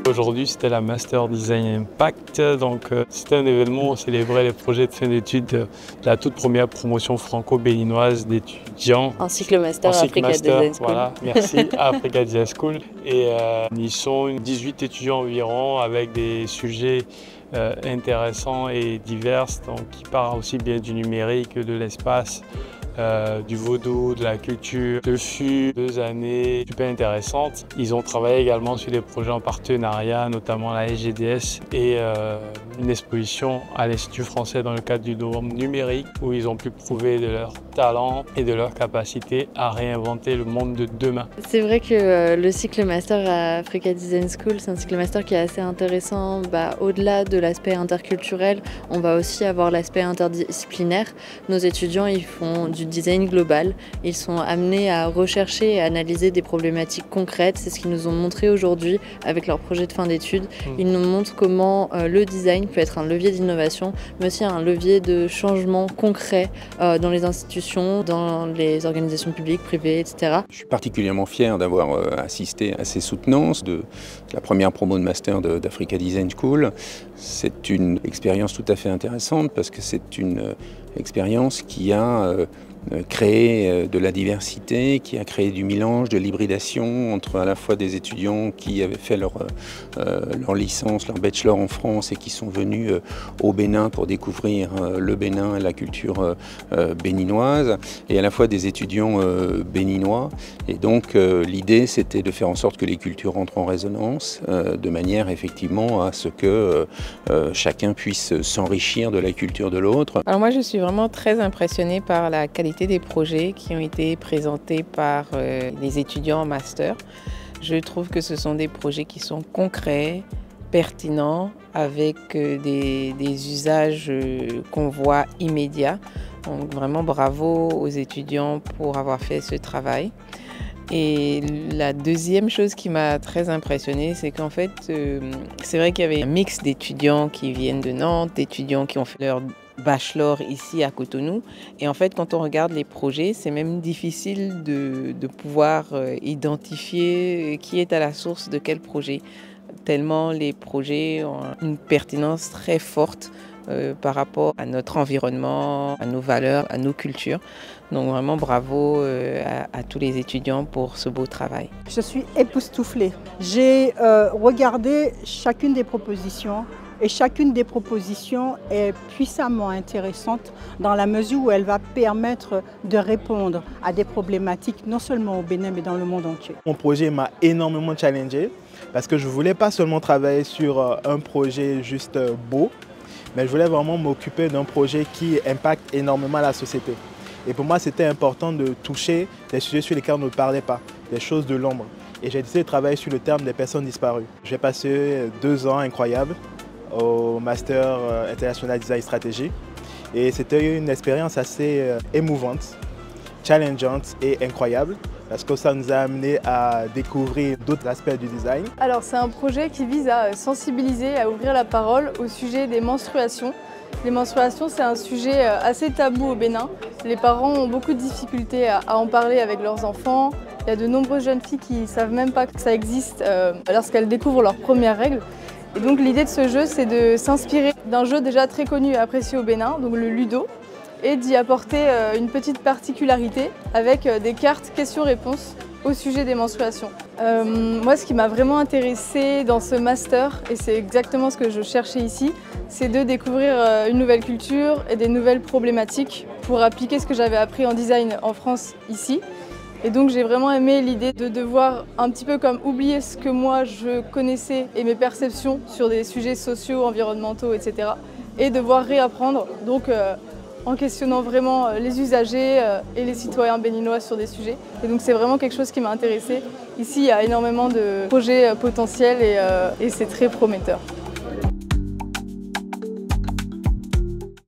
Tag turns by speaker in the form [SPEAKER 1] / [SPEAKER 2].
[SPEAKER 1] Aujourd'hui, c'était la Master Design Impact. Donc, c'était un événement où on célébrait les projets de fin d'études de la toute première promotion franco-béninoise d'étudiants.
[SPEAKER 2] En cycle master à Africa Design School.
[SPEAKER 1] Voilà, merci, à Africa Design School. Et ils sont 18 étudiants environ avec des sujets intéressants et divers, donc qui parlent aussi bien du numérique que de l'espace. Du vaudou, de la culture. Ce fut 2 années super intéressantes. Ils ont travaillé également sur des projets en partenariat, notamment la SGDS et une exposition à l'Institut français dans le cadre du Dôme numérique où ils ont pu prouver de leur talent et de leur capacité à réinventer le monde de demain.
[SPEAKER 2] C'est vrai que le cycle master à Africa Design School, c'est un cycle master qui est assez intéressant. Au-delà de l'aspect interculturel, on va aussi avoir l'aspect interdisciplinaire. Nos étudiants, ils font du design global. Ils sont amenés à rechercher et à analyser des problématiques concrètes. C'est ce qu'ils nous ont montré aujourd'hui avec leur projet de fin d'études. Ils nous montrent comment le design peut être un levier d'innovation, mais aussi un levier de changement concret dans les institutions, dans les organisations publiques, privées, etc.
[SPEAKER 3] Je suis particulièrement fier d'avoir assisté à ces soutenances de la première promo de master d'Africa Design School. C'est une expérience tout à fait intéressante parce que c'est une expérience qui a créé de la diversité, qui a créé du mélange, de l'hybridation entre à la fois des étudiants qui avaient fait leur licence, leur bachelor en France et qui sont venus au Bénin pour découvrir le Bénin et la culture béninoise, et à la fois des étudiants béninois. Et donc l'idée c'était de faire en sorte que les cultures entrent en résonance de manière effectivement à ce que chacun puisse s'enrichir de la culture de l'autre.
[SPEAKER 4] Alors moi je suis vraiment très impressionnée par la qualité des projets qui ont été présentés par les étudiants en master. Je trouve que ce sont des projets qui sont concrets, pertinents, avec des usages qu'on voit immédiats. Donc vraiment bravo aux étudiants pour avoir fait ce travail. Et la deuxième chose qui m'a très impressionnée, c'est qu'en fait, c'est vrai qu'il y avait un mix d'étudiants qui viennent de Nantes, d'étudiants qui ont fait leur bachelor ici à Cotonou. Et en fait, quand on regarde les projets, c'est même difficile de pouvoir identifier qui est à la source de quel projet, tellement les projets ont une pertinence très forte par rapport à notre environnement, à nos valeurs, à nos cultures. Donc vraiment bravo à tous les étudiants pour ce beau travail.
[SPEAKER 5] Je suis époustouflée. J'ai regardé chacune des propositions. Et chacune des propositions est puissamment intéressante dans la mesure où elle va permettre de répondre à des problématiques non seulement au Bénin mais dans le monde entier.
[SPEAKER 6] Mon projet m'a énormément challengé parce que je ne voulais pas seulement travailler sur un projet juste beau, mais je voulais vraiment m'occuper d'un projet qui impacte énormément la société. Et pour moi, c'était important de toucher des sujets sur lesquels on ne parlait pas, des choses de l'ombre. Et j'ai décidé de travailler sur le terme des personnes disparues. J'ai passé 2 ans incroyables au Master International Design Stratégie. Et c'était une expérience assez émouvante, challengeante et incroyable parce que ça nous a amené à découvrir d'autres aspects du design.
[SPEAKER 7] Alors c'est un projet qui vise à sensibiliser, à ouvrir la parole au sujet des menstruations. Les menstruations, c'est un sujet assez tabou au Bénin. Les parents ont beaucoup de difficultés à en parler avec leurs enfants. Il y a de nombreuses jeunes filles qui ne savent même pas que ça existe lorsqu'elles découvrent leurs premières règles. Et donc l'idée de ce jeu, c'est de s'inspirer d'un jeu déjà très connu et apprécié au Bénin, donc le Ludo, et d'y apporter une petite particularité avec des cartes questions-réponses au sujet des menstruations. Moi, ce qui m'a vraiment intéressée dans ce master, et c'est exactement ce que je cherchais ici, c'est de découvrir une nouvelle culture et des nouvelles problématiques pour appliquer ce que j'avais appris en design en France ici. Et donc j'ai vraiment aimé l'idée de devoir un petit peu comme oublier ce que moi je connaissais et mes perceptions sur des sujets sociaux, environnementaux, etc. Et devoir réapprendre, donc en questionnant vraiment les usagers et les citoyens béninois sur des sujets. Et donc c'est vraiment quelque chose qui m'a intéressée. Ici il y a énormément de projets potentiels et c'est très prometteur.